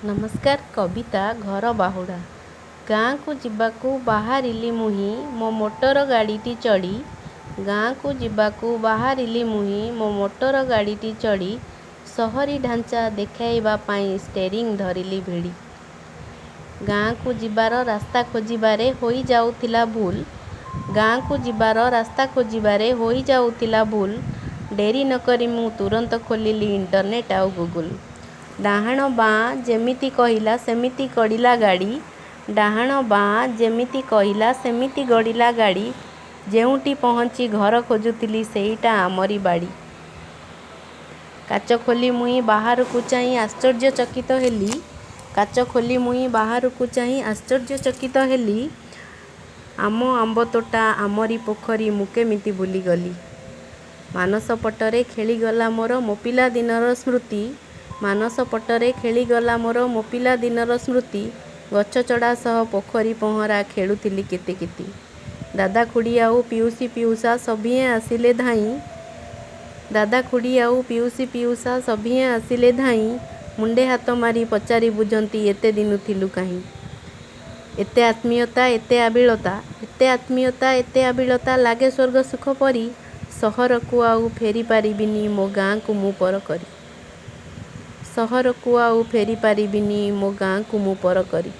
नमस्कार। कविता घर बाहुड़ा। गाँ को जीवाकू बाहरिली मुही मो मोटर गाड़ीटी चढ़ी। गाँ को जीवाकू बाहरिली मुही मो मोटर गाड़ीटी चढ़ी। सहरी ढांचा देखाइबा पाई स्टेरिंग धरिली भिड़ी। गाँ को जीवार रास्ता खोजिबारे होई जाउथिला भूल। गाँ को जीवार रास्ता खोजिबारे होई जाउथिला भूल। डेरी नकरी मु तुरंत खोलिली इंटरनेट आउ गूगल। डाहाण बाँ जेमिति कहिला सेमिति गड़िला गाड़ी। डाहाण बाँ जेमिति कहिला सेमिति गड़िला गाड़ी। जेउटी पहुँची घर खोजुथिली सेईटा आमरी बाड़ी। काच खोली मुई बाहरकू चाही आश्चर्यचकित हेली। काच खोली मुई बाहरकू चाही आश्चर्यचकित हेली। आम आंब तोटा आमरी पोखरी मु केमिति भूलिगली। मानस पटरे खेलीगला मोर मो पिला दिनर स्मृति। मानस पटरे खेलीगला मोर मो पिला दिनर स्मृति। गछ चढ़ा सह पोखरी पहँरा खेलुथिली केते केती। दादा खुड़ी आउ पिउसी पिउसा सभिए आसिले धाई। दादा खुड़ी आउ पिउसी पिउसा सभिए आसिले धाई। मुंडे हाथ मारी पचारि बुझंती एते दिनु थिलु काहीं। एते आत्मीयता एते आबिलता। एते आत्मीयता एते आबिलता लागे स्वर्ग सुख परी। सहर को आउ फेरी पारिबिनी मो गाँ को मु पर करी। सहर को आउ फेरी पारिबिनी मो गाँ को मु पर करी।